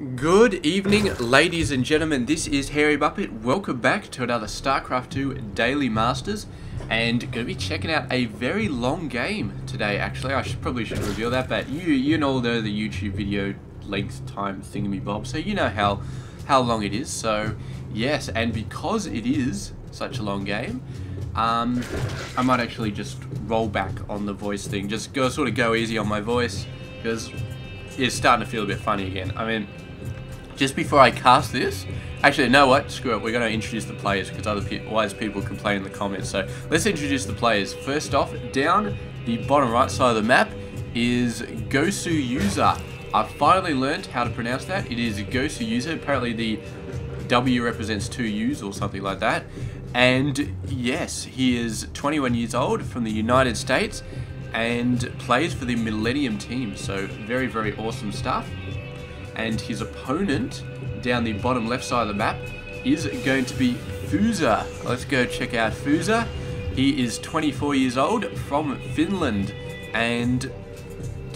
Good evening, ladies and gentlemen. This is Hairy Muppet. Welcome back to another StarCraft 2 Daily Masters, and going to be checking out a very long game today. Actually, I probably should reveal that, but you know the YouTube video length time thingamy-bob, so you know how long it is. So yes, and because it is such a long game, I might actually just roll back on the voice thing. Just sort of go easy on my voice because it's starting to feel a bit funny again. I mean, just before I cast this, actually, you know what? Screw it. We're going to introduce the players because otherwise people complain in the comments. So let's introduce the players. First off, down the bottom right side of the map is Gosu User. I've finally learned how to pronounce that. It is Gosu User. Apparently the W represents two U's or something like that. And yes, he is 21 years old from the United States and plays for the Millennium team. So very, very awesome stuff. And his opponent down the bottom left side of the map is going to be Fuza. Let's go check out Fuza. He is 24 years old from Finland and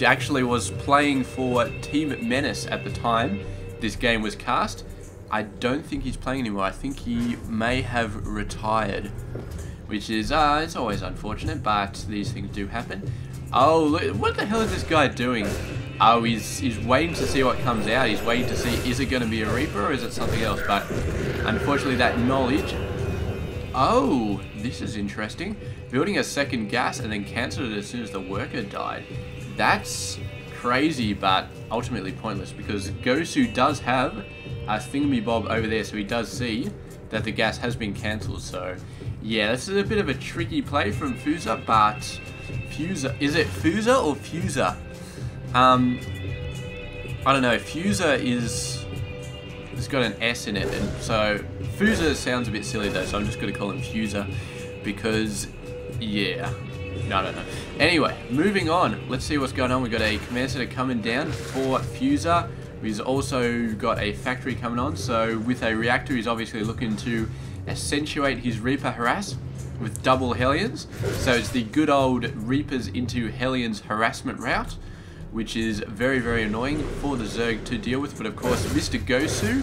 actually was playing for Team Menace at the time this game was cast. I don't think he's playing anymore. I think he may have retired, which is it's always unfortunate, but these things do happen. Oh, look, what the hell is this guy doing? Oh, he's waiting to see what comes out. He's waiting to see, is it going to be a Reaper or is it something else? But unfortunately that knowledge... Oh, this is interesting. Building a second gas and then cancelled it as soon as the worker died. That's crazy, but ultimately pointless because Gosu does have a thingamy-bob over there, so he does see that the gas has been cancelled. So yeah, this is a bit of a tricky play from Fuza, but Fuza, is it Fuza or Fuza? I don't know. Fuza it's got an S in it, and so Fuza sounds a bit silly though, so I'm just going to call him Fuza because, yeah, I don't know. Anyway, moving on. Let's see what's going on. We've got a command center coming down for Fuza. He's also got a factory coming on, so with a reactor he's obviously looking to accentuate his Reaper harass with double Hellions. So it's the good old Reapers into Hellions harassment route, which is very, very annoying for the Zerg to deal with. But of course, Mr. Gosu,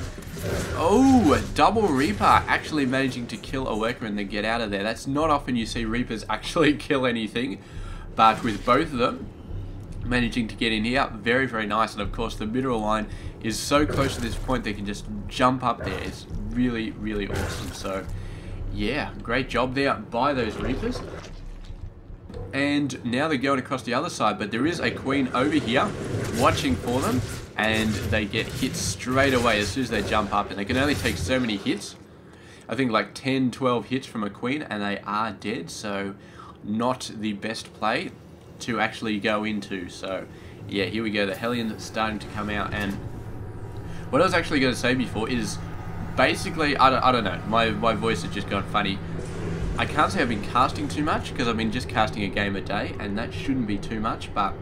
oh, double Reaper, actually managing to kill a worker and then get out of there. That's not often you see Reapers actually kill anything, but with both of them managing to get in here, very, very nice. And of course, the mineral line is so close to this point they can just jump up there. It's really, really awesome. So yeah, great job there by those Reapers. And now they're going across the other side, but there is a queen over here watching for them, and they get hit straight away as soon as they jump up, and they can only take so many hits. I think like 10, 12 hits from a queen, and they are dead, so not the best play to actually go into. So yeah, here we go, the Hellion starting to come out, and what I was actually going to say before is basically, I don't know, my voice has just gone funny. I can't say I've been casting too much because I've been just casting a game a day, and that shouldn't be too much, but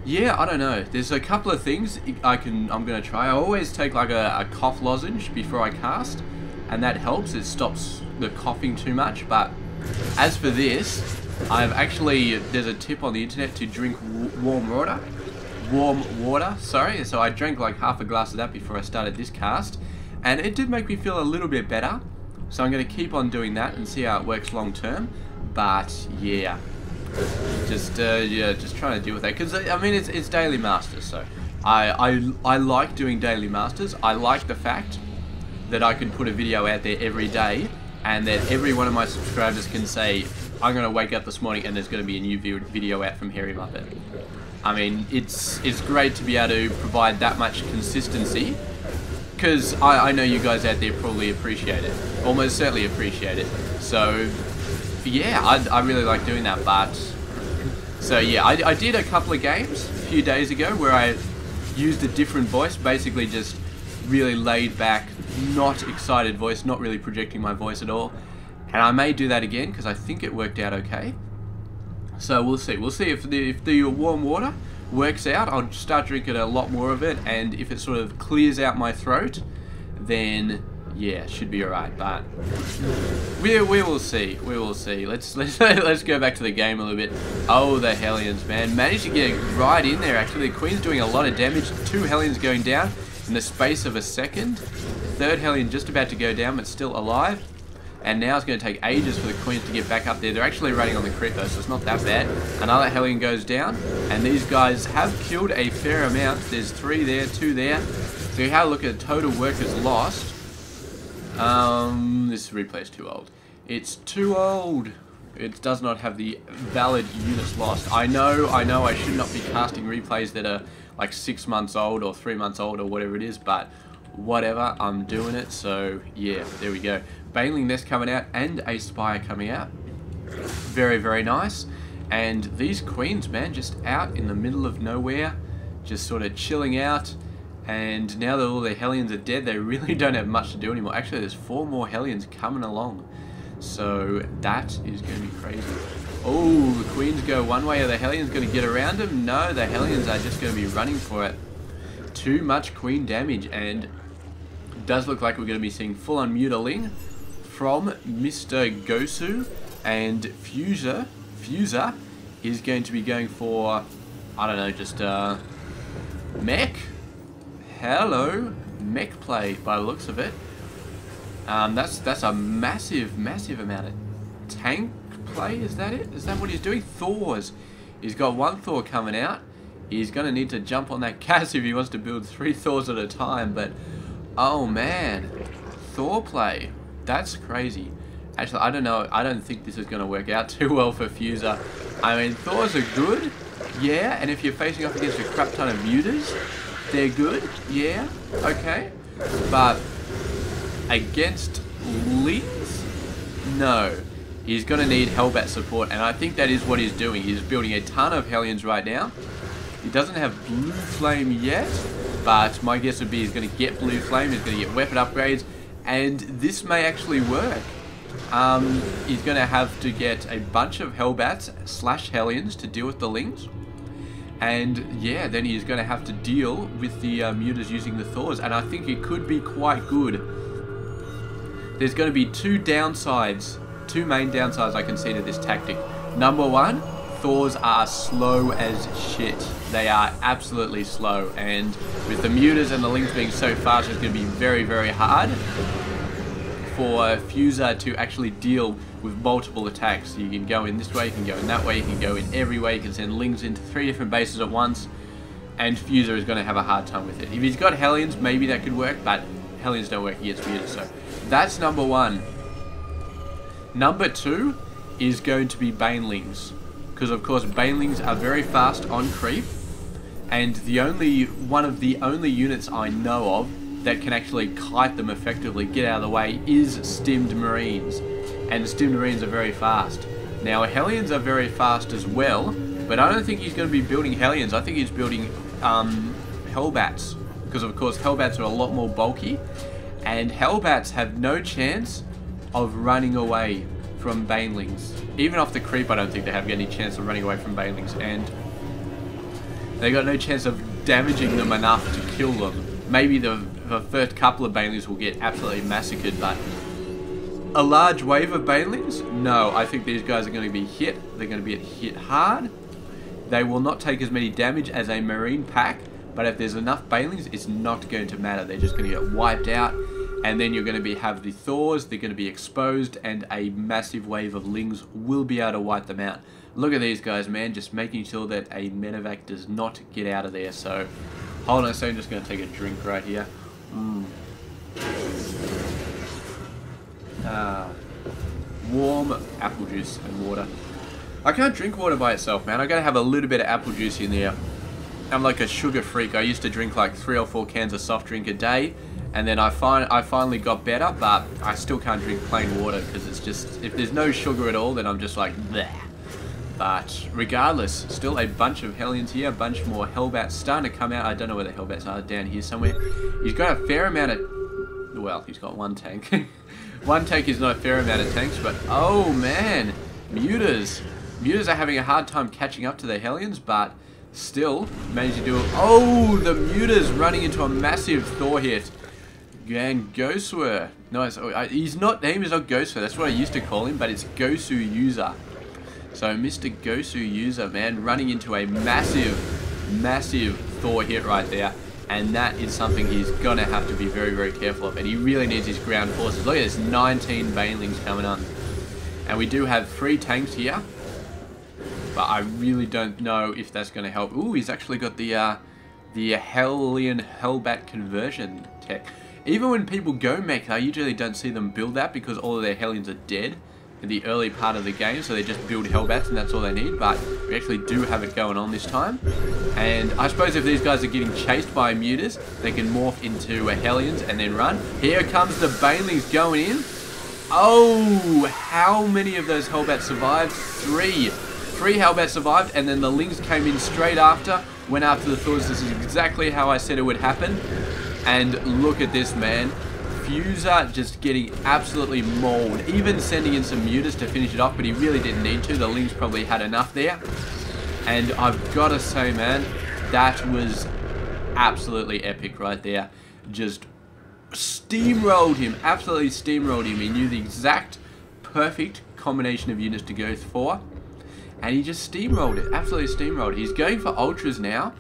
yeah, I don't know. There's a couple of things I'm going to try. I always take like a cough lozenge before I cast, and that helps. It stops the coughing too much. But as for this, there's a tip on the internet to drink warm water, sorry. So I drank like half a glass of that before I started this cast, and it did make me feel a little bit better. So I'm going to keep on doing that and see how it works long term. But yeah, just trying to deal with that because I mean it's Daily Masters, so I like doing Daily Masters. I like the fact that I can put a video out there every day, and that every one of my subscribers can say, I'm going to wake up this morning and there's going to be a new video out from Hairy Muppet. I mean, it's great to be able to provide that much consistency. Because I know you guys out there probably appreciate it. Almost certainly appreciate it. So, yeah, I really like doing that. But, so yeah, I did a couple of games a few days ago where I used a different voice. Basically just really laid back, not excited voice, not really projecting my voice at all. And I may do that again because I think it worked out okay. So we'll see. We'll see if the warm water works out. I'll start drinking a lot more of it, and if it sort of clears out my throat, then yeah, it should be alright. But we will see. We will see. Let's go back to the game a little bit. Oh, the Hellions, man, managed to get right in there. Actually, the Queen's doing a lot of damage. 2 Hellions going down. in the space of a second. Third Hellion just about to go down, but still alive. And now it's going to take ages for the Queens to get back up there. They're actually running on the crit though, so it's not that bad. Another Hellion goes down, and these guys have killed a fair amount. There's 3 there, 2 there. So you have a look at the total workers lost. This replay is too old. It's too old. It does not have the valid units lost. I know I should not be casting replays that are like 6 months old or 3 months old or whatever it is, but whatever, I'm doing it. So yeah, there we go. Baneling Nest coming out and a Spire coming out. Very, very nice. And these Queens, man, just out in the middle of nowhere, just sort of chilling out. And now that all the Hellions are dead, they really don't have much to do anymore. Actually, there's 4 more Hellions coming along. So that is going to be crazy. Oh, the Queens go one way. Are the Hellions going to get around them? No, the Hellions are just going to be running for it. Too much Queen damage, and it does look like we're going to be seeing full-on Mutaling from Mr. Gosu, and Fuser is going to be going for, I don't know, just mech. Hello, mech play by the looks of it. That's a massive amount of tank play. Is that it? Is that what he's doing? Thors. He's got 1 Thor coming out. He's going to need to jump on that gas if he wants to build 3 Thors at a time. But oh man, Thor play. That's crazy. Actually, I don't know. I don't think this is going to work out too well for Fuser. I mean, Thors are good, yeah. And if you're facing off against a crap ton of mutas, they're good, yeah. Okay, but against Lings, no. He's going to need Hellbat support, and I think that is what he's doing. He's building a ton of Hellions right now. He doesn't have Blue Flame yet, but my guess would be he's going to get Blue Flame. He's going to get weapon upgrades. And this may actually work. He's going to have to get a bunch of Hellbats / Hellions to deal with the Lings. And yeah, then he's going to have to deal with the mutas using the Thors. And I think it could be quite good. There's going to be 2 downsides. 2 main downsides I can see to this tactic. Number 1, Thors are slow as shit. They are absolutely slow, and with the mutas and the Lings being so fast, it's going to be very, very hard for Fuser to actually deal with multiple attacks. You can go in this way, you can go in that way, you can go in every way, you can send Lings into 3 different bases at once, and Fuser is going to have a hard time with it. If he's got Hellions, maybe that could work, but Hellions don't work against mutas, so that's number 1. Number 2 is going to be Banelings, because of course Banelings are very fast on creep, and one of the only units I know of that can actually kite them effectively, get out of the way, is Stimmed Marines. And Stimmed Marines are very fast. Now Hellions are very fast as well, but I don't think he's going to be building Hellions. I think he's building Hellbats, because of course Hellbats are a lot more bulky, and Hellbats have no chance of running away from Banelings. Even off the creep, I don't think they have any chance of running away from Banelings, and they got no chance of damaging them enough to kill them. Maybe the first couple of Banelings will get absolutely massacred, but a large wave of Banelings? No, I think these guys are going to be hit. They're going to be hit hard. They will not take as many damage as a Marine pack, but if there's enough Banelings, it's not going to matter. They're just going to get wiped out, and then you're going to have the Thors. They're going to be exposed, and a massive wave of Lings will be able to wipe them out. Look at these guys, man, just making sure that a Medivac does not get out of there. So, hold on a second, I'm just going to take a drink right here. Warm apple juice and water. I can't drink water by itself, man. I gotta have a little bit of apple juice in there. I'm like a sugar freak. I used to drink like 3 or 4 cans of soft drink a day, and then I finally got better, but I still can't drink plain water because it's just, if there's no sugar at all, then I'm just like bleh. But regardless, still a bunch of Hellions here, a bunch more Hellbats starting to come out. I don't know where the Hellbats are, down here somewhere. He's got a fair amount of, well, he's got 1 tank. 1 tank is not a fair amount of tanks, but oh man, mutas. Mutas are having a hard time catching up to the Hellions, but still managed to do it. Oh, the mutas running into a massive Thor hit. And Gosur. No, he's not, name is not Gosur, that's what I used to call him, but it's Gosu User. So Mr. Gosu User, man, running into a massive Thor hit right there. And that is something he's going to have to be very, very careful of. And he really needs his ground forces. Look at this, 19 banelings coming on. And we do have 3 tanks here. But I really don't know if that's going to help. Ooh, he's actually got the Hellion Hellbat conversion tech. Even when people go mech, I usually don't see them build that because all of their Hellions are dead in the early part of the game, so they just build Hellbats and that's all they need. But we actually do have it going on this time. And I suppose if these guys are getting chased by mutas, they can morph into Hellions and then run. Here comes the banelings going in. Oh, how many of those Hellbats survived? 3. 3 Hellbats survived, and then the Lings came in straight after, went after the Thors. This is exactly how I said it would happen. And look at this, man. Fuser just getting absolutely mauled. Even sending in some mutas to finish it off, but he really didn't need to. The Lings probably had enough there. And I've got to say, man, that was absolutely epic right there. Just steamrolled him. Absolutely steamrolled him. He knew the exact perfect combination of units to go for. And he just steamrolled it. Absolutely steamrolled it. He's going for Ultras now.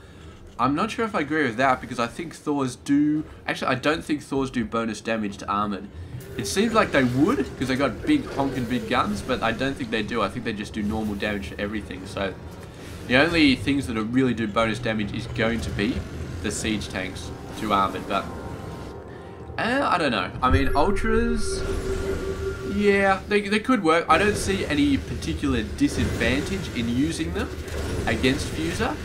I'm not sure if I agree with that because I think Thors do... Actually, I don't think Thors do bonus damage to Armored. It seems like they would because they got big honking big guns, but I don't think they do. I think they just do normal damage to everything. So the only things that really do bonus damage is going to be the siege tanks to Armored. But I don't know. I mean, Ultras... Yeah, they could work. I don't see any particular disadvantage in using them against Fuser.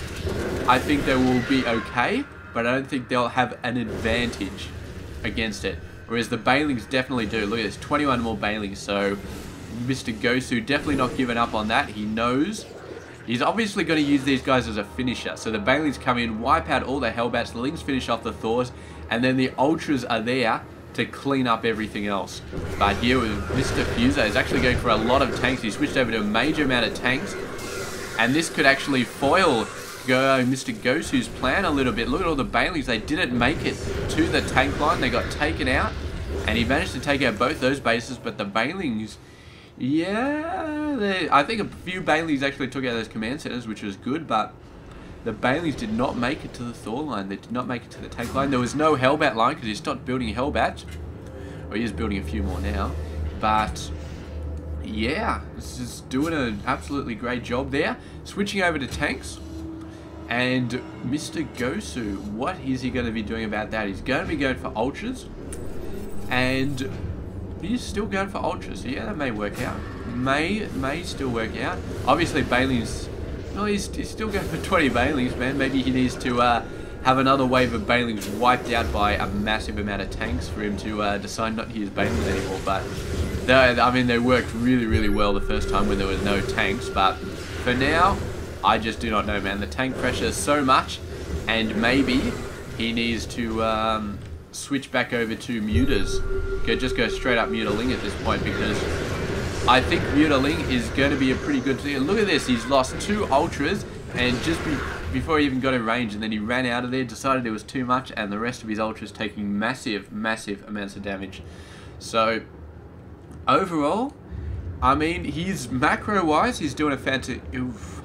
I think they will be okay, but I don't think they'll have an advantage against it. Whereas the banelings definitely do. Look at this, 21 more banelings. So Mr. Gosu definitely not giving up on that. He knows. He's obviously going to use these guys as a finisher. So the banelings come in, wipe out all the Hellbats, the Lings finish off the Thors, and then the Ultras are there to clean up everything else. But here with Mr. Fuser is actually going for a lot of tanks. He switched over to a major amount of tanks, and this could actually foil Mr. Gosu's plan a little bit. Look at all the banelings. They didn't make it to the tank line. They got taken out, and he managed to take out both those bases, but the banelings, yeah, I think a few banelings actually took out those command centers, which was good, but the banelings did not make it to the Thor line. They did not make it to the tank line. There was no Hellbat line because he stopped building Hellbats. Well, he is building a few more now. But yeah, this is doing an absolutely great job there. Switching over to tanks. And Mr. Gosu, what is he going to be doing about that? He's going to be going for Ultras. And he's still going for Ultras. Yeah, that may work out. May still work out. Obviously, banelings... No, he's still going for 20 banelings, man. Maybe he needs to have another wave of banelings wiped out by a massive amount of tanks for him to decide not to use banelings anymore. But I mean, they worked really, really well the first time when there was no tanks. But for now, I just do not know, man. The tank pressure is so much, and maybe he needs to switch back over to mutas. Just go straight up Mutaling at this point because I think Mutaling is going to be a pretty good thing. Look at this, he's lost 2 Ultras, and just before he even got in range, and then he ran out of there, decided it was too much, and the rest of his Ultras taking massive, massive amounts of damage. So, overall, I mean, he's macro-wise, he's doing a fantastic...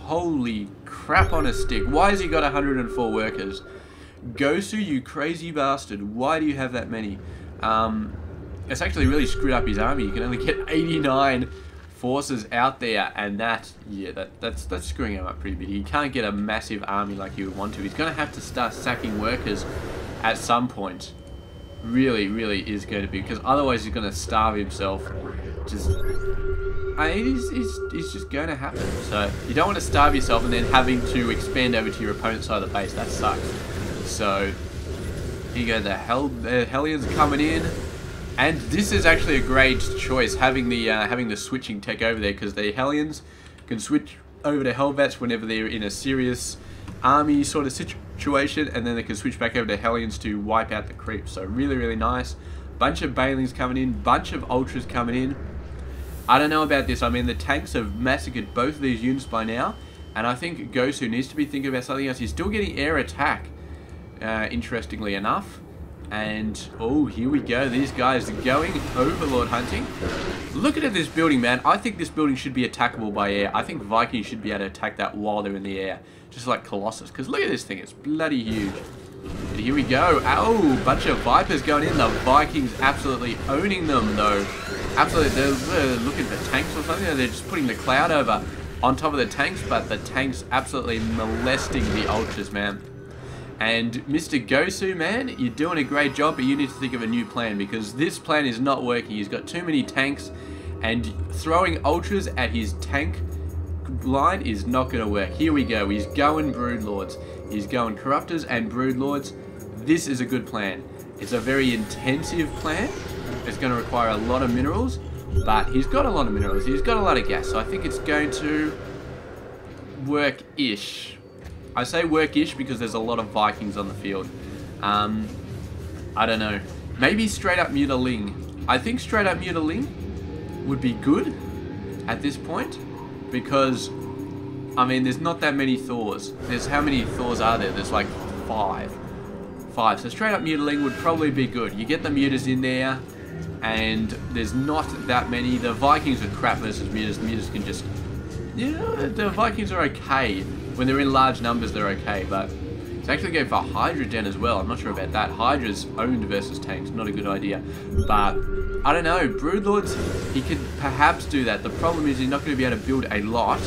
Holy crap on a stick. Why has he got 104 workers? Gosu, you crazy bastard. Why do you have that many? It's actually really screwed up his army. You can only get 89 forces out there, and that's screwing him up pretty big. He can't get a massive army like he would want to. He's going to have to start sacking workers at some point. Really, really is going to be, because otherwise he's going to starve himself. It's just going to happen. So you don't want to starve yourself and then having to expand over to your opponent's side of the base. That sucks. So here you go. The Hellions are coming in. And this is actually a great choice, having the switching tech over there, because the Hellions can switch over to Hellbats whenever they're in a serious army sort of situation, and then they can switch back over to Hellions to wipe out the creeps. So really, really nice. Bunch of banelings coming in, bunch of Ultras coming in. I don't know about this. I mean, the tanks have massacred both of these units by now, and I think Gosu needs to be thinking about something else. He's still getting air attack, interestingly enough. And, oh, here we go. These guys are going Overlord hunting. Look at this building, man. I think this building should be attackable by air. I think Vikings should be able to attack that while they're in the air. Just like Colossus. Because look at this thing. It's bloody huge. But here we go. Oh, bunch of Vipers going in. The Vikings absolutely owning them, though. Absolutely, they're looking for tanks or something. They're just putting the cloud over on top of the tanks, but the tanks absolutely molesting the Ultras, man. And Mr. Gosu, man, you're doing a great job, but you need to think of a new plan, because this plan is not working. He's got too many tanks, and throwing Ultras at his tank line is not going to work. Here we go. He's going Broodlords. He's going Corruptors and Broodlords. This is a good plan. It's a very intensive plan. It's going to require a lot of minerals, but he's got a lot of minerals. He's got a lot of gas, so I think it's going to work-ish. I say work-ish because there's a lot of Vikings on the field. I don't know. Maybe straight up Mutaling. I think straight up Mutaling would be good at this point, because, I mean, there's not that many Thors. There's, how many Thors are there? There's like 5. So straight up Mutaling would probably be good. You get the Mutas in there, and there's not that many. The Vikings are crap versus Mutas. Mutas can just, yeah, the Vikings are okay. When they're in large numbers, they're okay, but it's actually going for Hydra Gen as well. I'm not sure about that. Hydra's owned versus tanks, not a good idea. But, I don't know, Broodlords, he could perhaps do that. The problem is he's not going to be able to build a lot,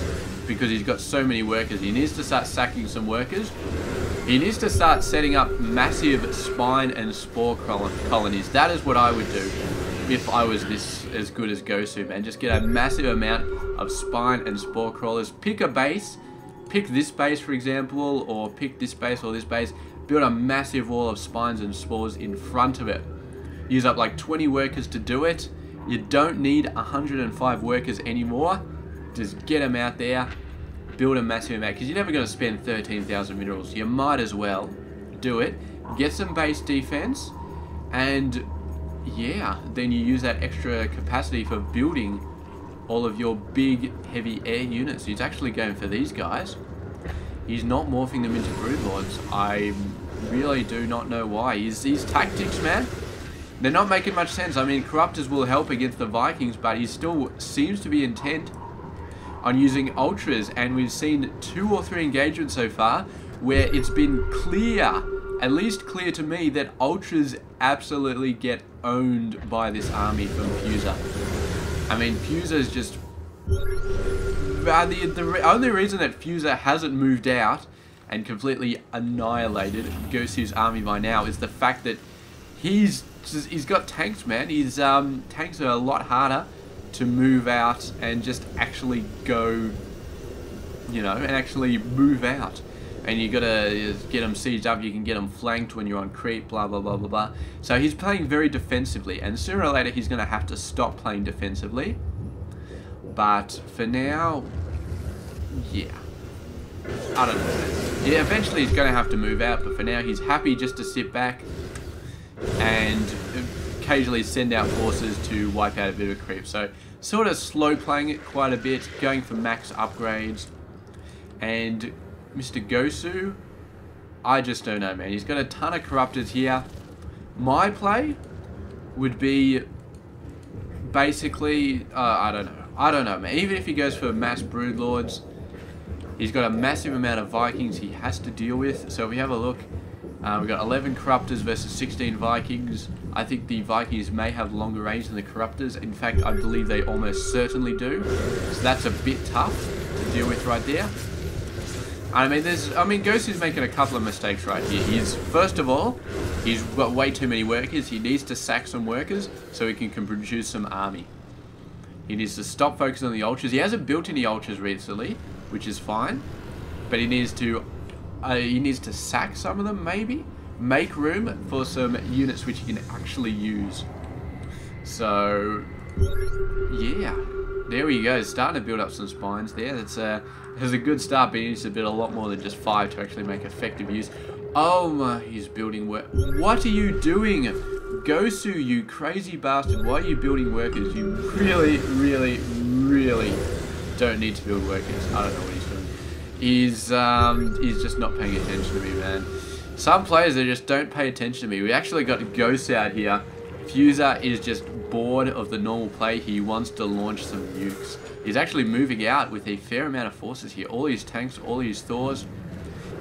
because he's got so many workers. He needs to start sacking some workers. He needs to start setting up massive spine and spore colonies. That is what I would do if I was this as good as Gosu, man. Just get a massive amount of spine and spore crawlers. Pick a base. Pick this base, for example, or pick this base or this base. Build a massive wall of spines and spores in front of it. Use up like 20 workers to do it. You don't need 105 workers anymore. Just get them out there. Build a massive amount, because you're never going to spend 13,000 minerals. You might as well do it. Get some base defense, and yeah, then you use that extra capacity for building all of your big heavy air units. He's actually going for these guys. He's not morphing them into Broodlords. I really do not know why. His tactics, man, they're not making much sense. I mean, Corruptors will help against the Vikings, but he still seems to be intent on using Ultras, and we've seen 2 or 3 engagements so far where it's been clear, at least clear to me, that Ultras absolutely get owned by this army from Fuser. I mean, Fuser's just... the only reason that Fuser hasn't moved out and completely annihilated Gosu's army by now is the fact that he's got tanks, man. His tanks are a lot harder to move out and just actually go, you know, and actually move out. And you gotta get them sieged up, you can get them flanked when you're on creep, blah blah blah blah blah. So he's playing very defensively, and sooner or later he's gonna have to stop playing defensively. But for now, yeah, I don't know. Yeah, eventually he's gonna have to move out, but for now he's happy just to sit back and occasionally send out forces to wipe out a bit of creep. So sort of slow playing it quite a bit, going for max upgrades. And Mr. Gosu, I just don't know, man. He's got a ton of Corruptors here. My play would be basically, I don't know, man. Even if he goes for mass Broodlords, he's got a massive amount of Vikings he has to deal with. So if we have a look, we've got 11 Corruptors versus 16 Vikings. I think the Vikings may have longer range than the Corruptors. In fact, I believe they almost certainly do. So that's a bit tough to deal with right there. I mean, Gosu's making a couple of mistakes right here. First of all, he's got way too many workers. He needs to sack some workers so he can produce some army. He needs to stop focusing on the Ultras. He hasn't built any Ultras recently, which is fine. But he needs to sack some of them, maybe. Make room for some units which he can actually use. So, yeah. There we go. Starting to build up some spines there. That's a good start, but he needs to build a lot more than just 5 to actually make effective use. Oh my, he's building work. What are you doing? Gosu, you crazy bastard. Why are you building workers? You really, really, really don't need to build workers. I don't know what he's doing. He's just not paying attention to me, man. Some players, they just don't pay attention to me. We actually got Ghost out here. Fuser is just bored of the normal play. He wants to launch some nukes. He's actually moving out with a fair amount of forces here. All his tanks, all his Thors.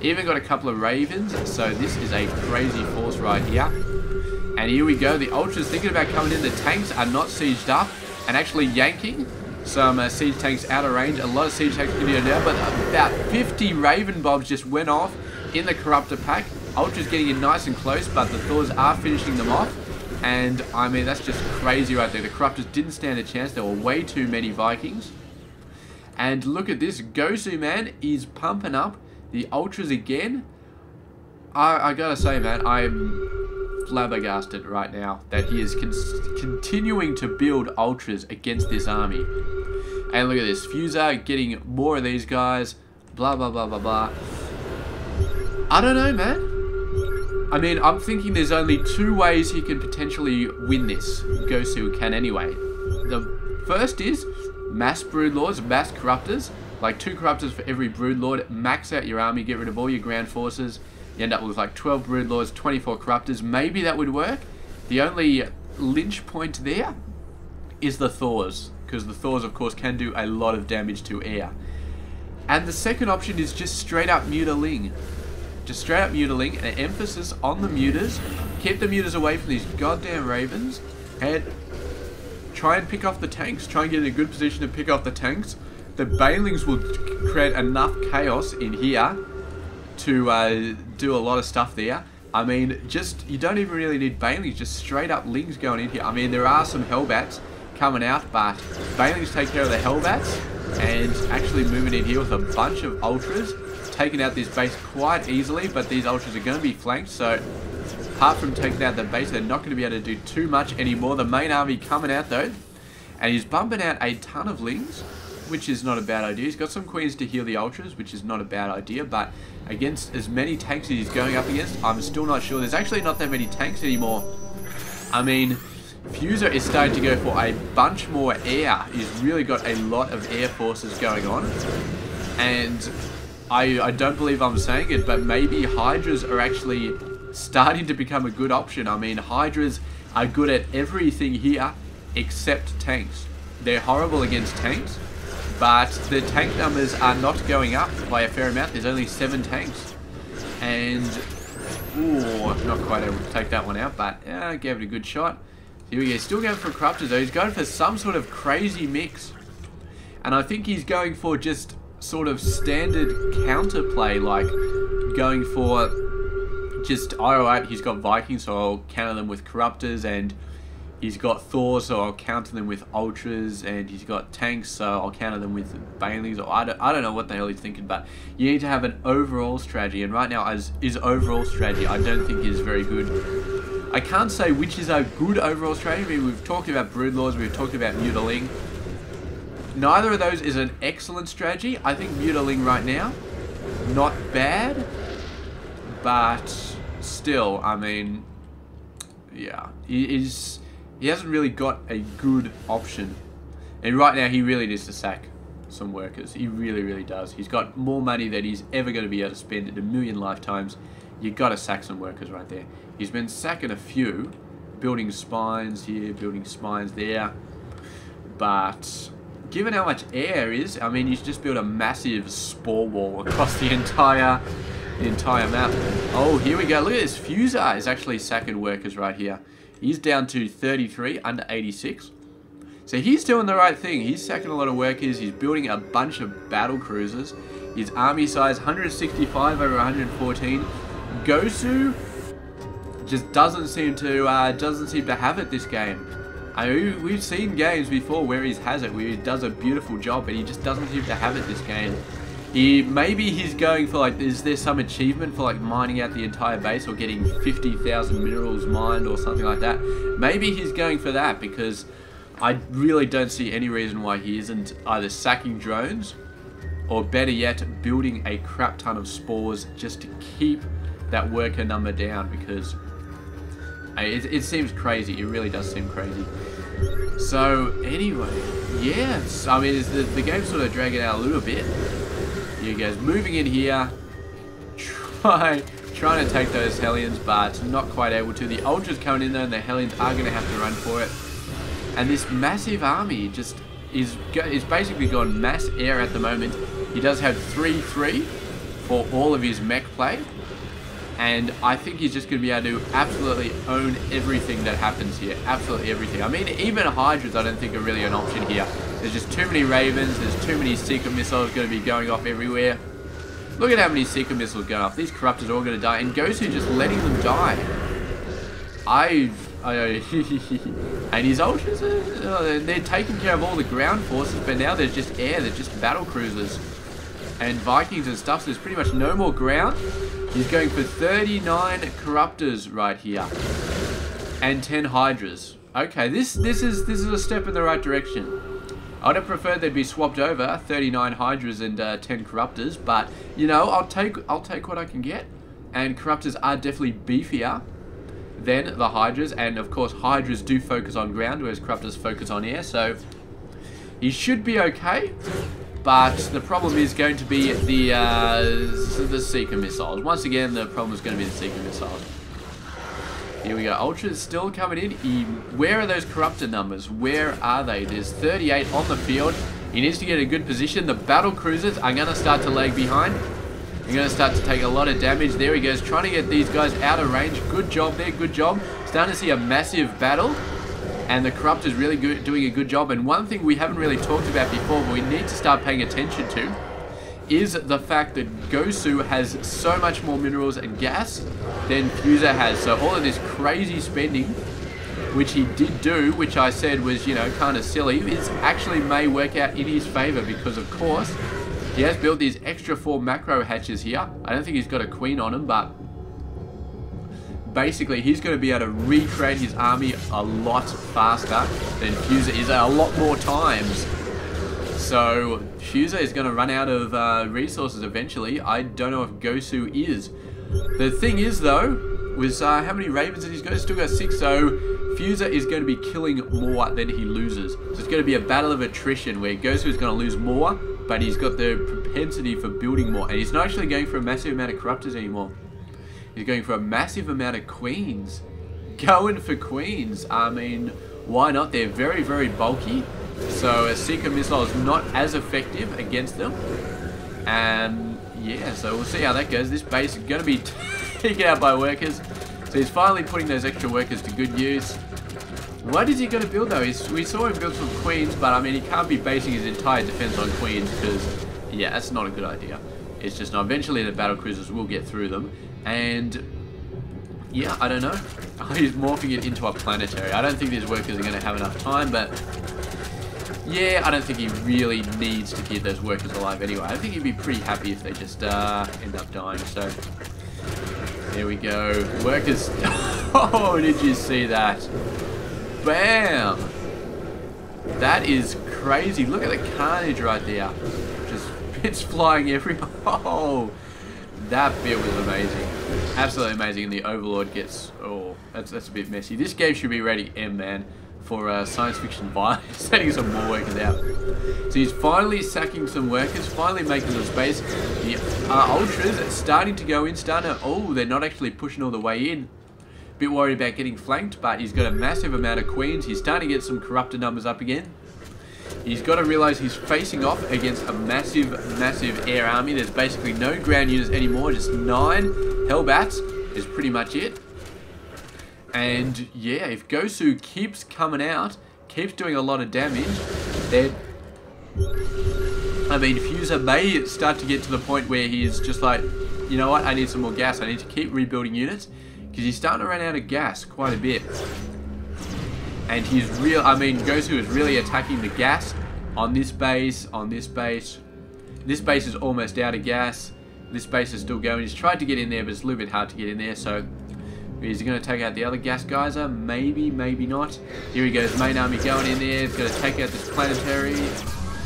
Even got a couple of Ravens, so this is a crazy force right here. And here we go. The Ultras thinking about coming in. The tanks are not sieged up and actually yanking some siege tanks out of range. A lot of siege tanks can do now, but about 50 Raven Bombs just went off in the Corruptor pack. Ultras getting in nice and close, but the Thors are finishing them off. And, I mean, that's just crazy right there. The Corruptors didn't stand a chance. There were way too many Vikings. And look at this. Gosu, man, is pumping up the Ultras again. I gotta say, man, I'm flabbergasted right now that he is continuing to build Ultras against this army. And look at this. Fuser getting more of these guys. Blah, blah, blah, blah, blah. I don't know, man. I mean, I'm thinking there's only two ways he can potentially win this. Gosu can anyway. The first is mass Broodlords, mass Corruptors. Like 2 Corruptors for every Broodlord. Max out your army, get rid of all your ground forces. You end up with like 12 Broodlords, 24 Corruptors. Maybe that would work. The only lynch point there is the Thors. Because the Thors, of course, can do a lot of damage to air. And the second option is just straight up Mutaling. Just straight up Mutaling, an emphasis on the Mutas. Keep the Mutas away from these goddamn Ravens. And try and pick off the tanks. Try and get in a good position to pick off the tanks. The Banelings will create enough chaos in here to do a lot of stuff there. I mean, just, you don't even really need Banelings, just straight up Lings going in here. I mean, there are some Hellbats coming out, but Banelings take care of the Hellbats and actually moving in here with a bunch of Ultras. Taking out this base quite easily, but these Ultras are going to be flanked, so apart from taking out the base, they're not going to be able to do too much anymore. The main army coming out though, and he's bumping out a ton of Lings, which is not a bad idea. He's got some Queens to heal the Ultras, which is not a bad idea, but against as many tanks as he's going up against, I'm still not sure. There's actually not that many tanks anymore. I mean, Fuser is starting to go for a bunch more air. He's really got a lot of air forces going on, and I don't believe I'm saying it, but maybe Hydras are actually starting to become a good option. I mean, Hydras are good at everything here except tanks. They're horrible against tanks, but the tank numbers are not going up by a fair amount. There's only 7 tanks. And, ooh, not quite able to take that one out, but gave it a good shot. Here we go. Still going for Corruptors though. He's going for some sort of crazy mix. And I think he's going for just sort of standard counterplay, like going for just, alright, he's got Vikings, so I'll counter them with Corruptors, and he's got Thor, so I'll counter them with Ultras, and he's got tanks, so I'll counter them with Banelings, or I don't know what the hell he's thinking, but you need to have an overall strategy, and right now his overall strategy I don't think is very good. I can't say which is a good overall strategy. I mean, we've talked about Broodlords, we've talked about Mutaling. Neither of those is an excellent strategy. I think Mutaling right now, not bad, but still, I mean, yeah, he hasn't really got a good option. And right now, he really needs to sack some workers. He really, really does. He's got more money than he's ever going to be able to spend in a million lifetimes. You got to sack some workers right there. He's been sacking a few, building spines here, building spines there, but given how much air is, I mean, you should just build a massive spore wall across the entire map. Oh, here we go. Look at this. Fuser is actually sacking workers right here. He's down to 33, under 86. So he's doing the right thing. He's sacking a lot of workers. He's building a bunch of battle cruisers. His army size, 165 over 114. Gosu just doesn't seem to have it this game. I mean, we've seen games before where he has it, where he does a beautiful job, but he just doesn't seem to have it this game. Maybe he's going for, like, is there some achievement for, like, mining out the entire base or getting 50,000 minerals mined or something like that? Maybe he's going for that, because I really don't see any reason why he isn't either sacking drones or, better yet, building a crap ton of spores just to keep that worker number down, because it seems crazy. It really does seem crazy. So, anyway, yes, I mean, the game's sort of dragging out a little bit. You guys moving in here, trying to take those Hellions, but not quite able to. The Ultras coming in there, and the Hellions are going to have to run for it. And this massive army just is basically gone mass air at the moment. He does have 3-3 for all of his mech play. And I think he's just going to be able to absolutely own everything that happens here. Absolutely everything. I mean, even Hydras I don't think are really an option here. There's just too many Ravens. There's too many Seeker missiles going to be going off everywhere. Look at how many Seeker missiles going off. These Corruptors are all going to die. And Gosu just letting them die. And his Ultras, they're taking care of all the ground forces. But now there's just air. There's just battle cruisers. And Vikings and stuff. So there's pretty much no more ground. He's going for 39 Corruptors right here. And 10 Hydras. Okay, this is a step in the right direction. I would have preferred they'd be swapped over, 39 Hydras and 10 Corruptors, but you know, I'll take what I can get. And Corruptors are definitely beefier than the Hydras, and of course Hydras do focus on ground, whereas Corruptors focus on air, so he should be okay. But the problem is going to be the Seeker missiles. Once again, the problem is going to be the Seeker missiles. Here we go. Ultra's still coming in. Where are those Corruptor numbers? Where are they? There's 38 on the field. He needs to get a good position. The battle cruisers are going to start to lag behind. They're going to start to take a lot of damage. There he goes, trying to get these guys out of range. Good job there, good job. Starting to see a massive battle. And the Corruptor's really doing a good job. And one thing we haven't really talked about before, but we need to start paying attention to, is the fact that Gosu has so much more minerals and gas than Fuser has. So all of this crazy spending, which he did do, which I said was, you know, kind of silly, is actually may work out in his favor because, of course, he has built these extra 4 macro hatches here. I don't think he's got a queen on him, but basically he's going to be able to recreate his army a lot faster than Fuser is, a lot more times. So Fuser is going to run out of resources eventually. I don't know if Gosu is. The thing is though, was how many Ravens did he got? Still got 6, so Fuser is going to be killing more than he loses. So it's going to be a battle of attrition where Gosu is going to lose more, but he's got the propensity for building more. And he's not actually going for a massive amount of Corruptors anymore. He's going for a massive amount of Queens. Going for Queens. I mean, why not? They're very, very bulky. So a Seeker missile is not as effective against them. And yeah, so we'll see how that goes. This base is going to be taken out by workers. So he's finally putting those extra workers to good use. What is he going to build though? We saw him build some Queens, but I mean, he can't be basing his entire defense on Queens because, yeah, that's not a good idea. It's just not. Eventually the battle cruisers will get through them. And yeah, I don't know. He's morphing it into a planetary. I don't think these workers are going to have enough time, but yeah, I don't think he really needs to keep those workers alive anyway. I think he'd be pretty happy if they just end up dying. So there we go. Workers. Oh, did you see that? Bam! That is crazy. Look at the carnage right there. Just bits flying everywhere. Oh, that bit was amazing. Absolutely amazing. And the Overlord gets... Oh, that's a bit messy. This game should be rated M, man, for science fiction violence. Setting some more workers out. So he's finally sacking some workers, finally making some space. The Ultras are starting to go in, oh, they're not actually pushing all the way in. Bit worried about getting flanked, but he's got a massive amount of Queens. He's starting to get some Corruptor numbers up again. He's got to realize he's facing off against a massive, massive air army. There's basically no ground units anymore. Just 9 Hellbats is pretty much it. And yeah, if Gosu keeps coming out, keeps doing a lot of damage, then I mean, Fuser may start to get to the point where he's just like, you know what, I need some more gas. I need to keep rebuilding units because he's starting to run out of gas quite a bit. And he's Gosu is really attacking the gas on this base, on this base. This base is almost out of gas. This base is still going. He's tried to get in there, but it's a little bit hard to get in there. So is he going to take out the other gas geyser? Maybe, maybe not. Here he goes, main army going in there. He's going to take out this planetary.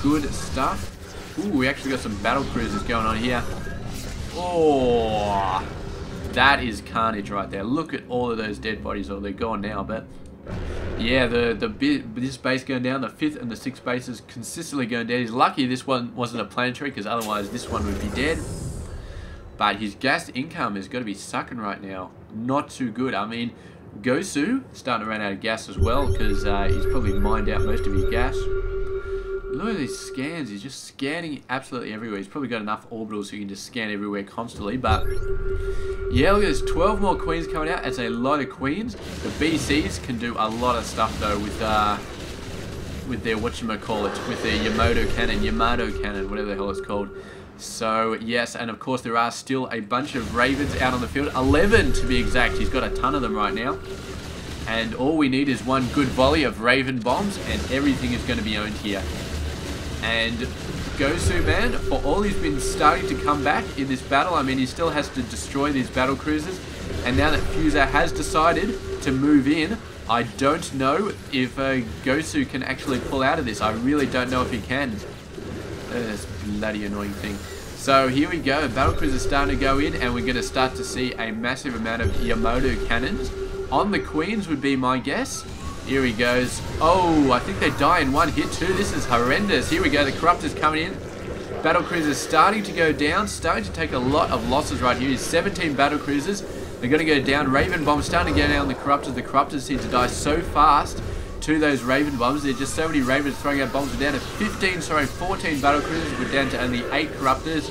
Good stuff. Ooh, we actually got some battle cruisers going on here. Oh, that is carnage right there. Look at all of those dead bodies. Oh, they're gone now, but yeah, this base going down, the 5th and the 6th bases consistently going down. He's lucky this one wasn't a planetary because otherwise this one would be dead. But his gas income is going to be sucking right now. Not too good. I mean, Gosu starting to run out of gas as well because he's probably mined out most of his gas. Look at these scans. He's just scanning absolutely everywhere. He's probably got enough orbitals so he can just scan everywhere constantly. But yeah, look, there's 12 more queens coming out. That's a lot of queens. The BCs can do a lot of stuff though with their whatchamacallit, with their Yamato cannon, whatever the hell it's called. So yes, and of course there are still a bunch of Ravens out on the field. 11 to be exact. He's got a ton of them right now. And all we need is one good volley of Raven bombs and everything is going to be owned here. And Gosu, man, for all he's been starting to come back in this battle, I mean, he still has to destroy these battle cruisers. And now that Fuser has decided to move in, I don't know if Gosu can actually pull out of this. I really don't know if he can. This bloody annoying thing. So here we go. Battle cruisers starting to go in, and we're going to start to see a massive amount of Yamato cannons. On the queens would be my guess. Here he goes. Oh, I think they die in one hit too. This is horrendous. Here we go. The Corruptor's coming in. Battle cruisers starting to go down. Starting to take a lot of losses right here. 17 battle cruisers. They're going to go down. Raven bombs starting to go down on the Corruptors. The Corruptors seem to die so fast to those Raven bombs. There's just so many Ravens throwing out bombs. We're down to 14 battle cruisers. We're down to only 8 Corruptors.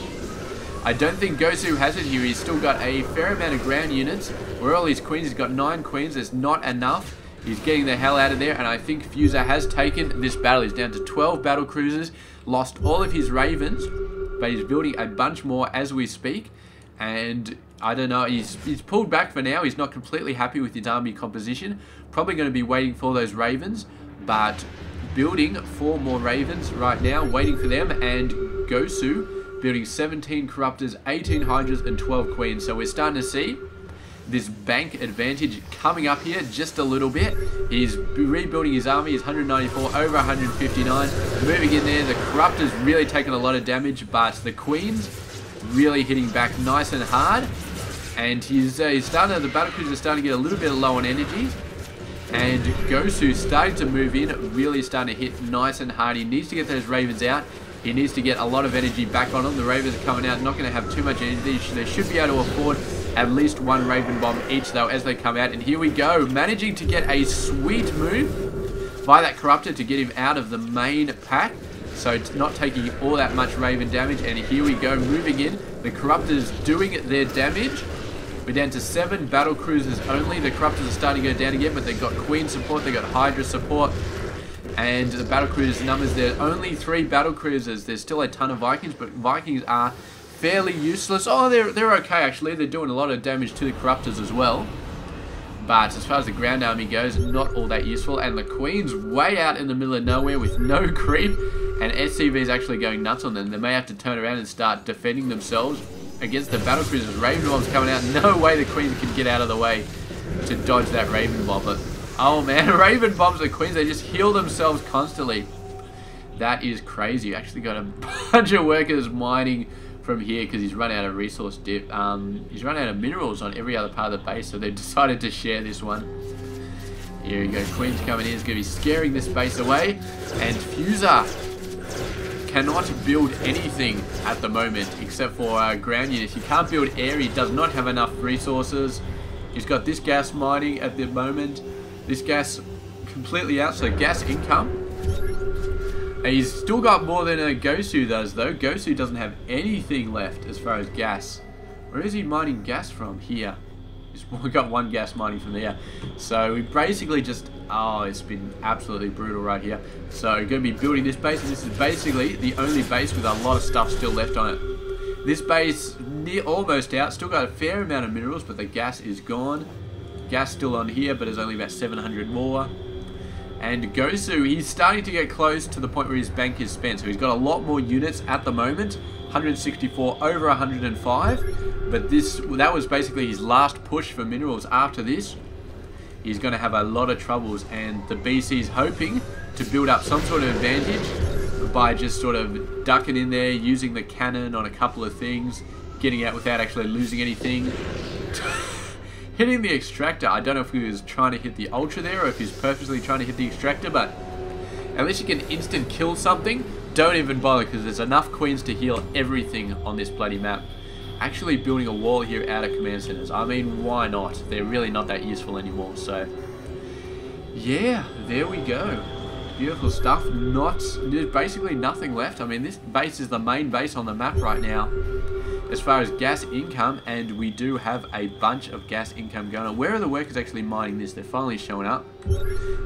I don't think Gosu has it here. He's still got a fair amount of ground units. Where all these queens, he's got 9 queens. There's not enough. He's getting the hell out of there, and I think Fuser has taken this battle. He's down to 12 battle cruisers, lost all of his Ravens, but he's building a bunch more as we speak. And I don't know, he's pulled back for now. He's not completely happy with his army composition. Probably going to be waiting for those Ravens, but building 4 more Ravens right now, waiting for them. And Gosu building 17 Corruptors, 18 Hydras, and 12 Queens. So we're starting to see this bank advantage coming up here just a little bit. He's rebuilding his army. He's 194, over 159. Moving in there, the Corruptor's really taking a lot of damage, but the Queens really hitting back nice and hard. And he's starting, the battle cruisers are starting to get a little bit low on energy. And Gosu starting to move in, really starting to hit nice and hard. He needs to get those Ravens out. He needs to get a lot of energy back on them. The Ravens are coming out, not going to have too much energy. They should be able to afford at least 1 Raven bomb each though as they come out. And here we go, managing to get a sweet move by that Corruptor to get him out of the main pack. So it's not taking all that much Raven damage. And here we go, moving in. The Corruptors doing their damage. We're down to 7 battle cruisers only. The Corruptors are starting to go down again, but they've got Queen support, they've got Hydra support. And the battle cruisers numbers, there's only 3 battle cruisers. There's still a ton of Vikings, but Vikings are fairly useless. Oh, they're okay actually. They're doing a lot of damage to the Corruptors as well. But as far as the ground army goes, not all that useful. And the Queen's way out in the middle of nowhere with no creep. And SCV is actually going nuts on them. They may have to turn around and start defending themselves against the battle cruisers. Raven bombs coming out. No way the Queens can get out of the way to dodge that Raven bomb. But oh man, Raven bombs the Queens. They just heal themselves constantly. That is crazy. You actually got a bunch of workers mining from here because he's run out of resource dip. He's run out of minerals on every other part of the base, so they've decided to share this one. Here we go. Queen's coming in. He's going to be scaring this base away. And Fuser cannot build anything at the moment except for ground units. He can't build air. He does not have enough resources. He's got this gas mining at the moment. This gas completely out, so gas income. And he's still got more than Gosu does though. Gosu doesn't have anything left as far as gas. Where is he mining gas from? Here. He's got 1 gas mining from there. So we basically just, oh, it's been absolutely brutal right here. So we're going to be building this base, and this is basically the only base with a lot of stuff still left on it. This base almost out, still got a fair amount of minerals, but the gas is gone. Gas still on here, but there's only about 700 more. And Gosu, he's starting to get close to the point where his bank is spent. So he's got a lot more units at the moment. 164 over 105. But that was basically his last push for minerals. After this, he's going to have a lot of troubles. And the BC's hoping to build up some sort of advantage by just sort of ducking in there, using the cannon on a couple of things, getting out without actually losing anything. Hitting the extractor. I don't know if he was trying to hit the ultra there or if he's purposely trying to hit the extractor, but unless you can instant kill something, don't even bother because there's enough queens to heal everything on this bloody map. Actually building a wall here out of command centers. I mean, why not? They're really not that useful anymore, so yeah, there we go. Beautiful stuff. There's basically nothing left. I mean, this base is the main base on the map right now as far as gas income, and we do have a bunch of gas income going on. Where are the workers actually mining this? They're finally showing up.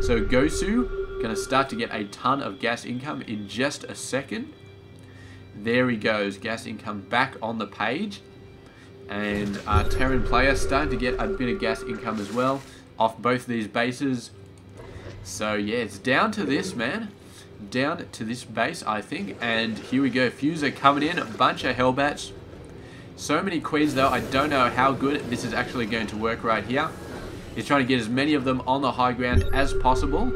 So Gosu going to start to get a ton of gas income in just a second. There he goes, gas income back on the page. And our Terran player starting to get a bit of gas income as well off both these bases. So yeah, it's down to this, man. Down to this base, I think. And here we go, Fuser coming in, a bunch of Hellbats. So many Queens though, I don't know how good this is actually going to work right here. He's trying to get as many of them on the high ground as possible.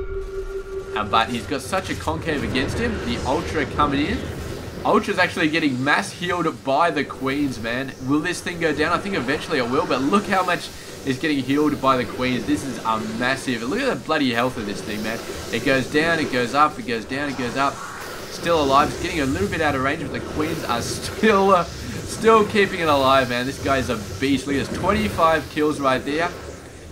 But he's got such a concave against him. The Ultra coming in. Ultra's actually getting mass healed by the Queens, man. Will this thing go down? I think eventually it will, but look how much is getting healed by the Queens. This is a massive... Look at the bloody health of this thing, man. It goes down, it goes up, it goes down, it goes up. Still alive. It's getting a little bit out of range, but the Queens are still keeping it alive, man. This guy's a beast. Look at this. 25 kills right there.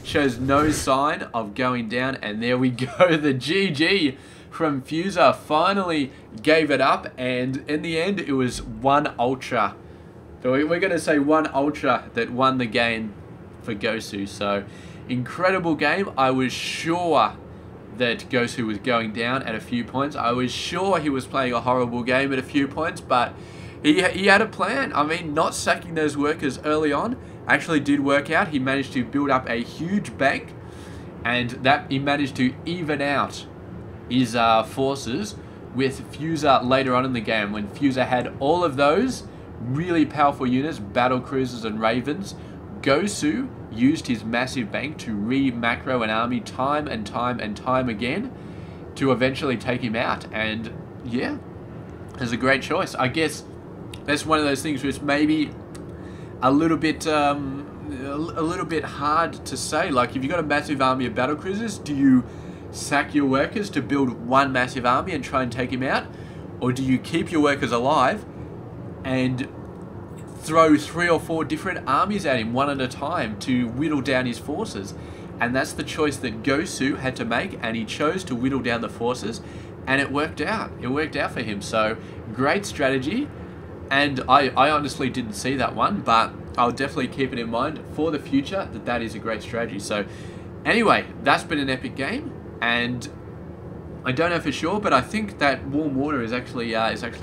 Shows no sign of going down. And there we go. The GG from Fuser finally gave it up. And in the end, it was one Ultra. So we're going to say one Ultra that won the game for Gosu. So, incredible game. I was sure that Gosu was going down at a few points. I was sure he was playing a horrible game at a few points, but he had a plan. I mean, not sacking those workers early on actually did work out. He managed to build up a huge bank, and that he managed to even out his forces with Fuser later on in the game, when Fuser had all of those really powerful units, battle cruisers and ravens. Gosu used his massive bank to re-macro an army time and time and time again to eventually take him out. And yeah, it's a great choice. I guess that's one of those things which maybe a little bit hard to say. Like, if you've got a massive army of battle cruisers, do you sack your workers to build one massive army and try and take him out? Or do you keep your workers alive and throw 3 or 4 different armies at him one at a time to whittle down his forces? And that's the choice that Gosu had to make, and he chose to whittle down the forces, and it worked out. It worked out for him. So great strategy, and I honestly didn't see that one, but I'll definitely keep it in mind for the future that that is a great strategy. So anyway, that's been an epic game, and I don't know for sure, but I think that warm water is actually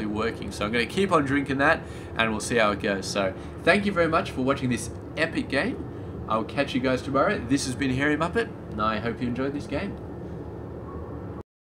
working. So I'm going to keep on drinking that, and we'll see how it goes. So thank you very much for watching this epic game. I'll catch you guys tomorrow. This has been Hairy Muppet, and I hope you enjoyed this game.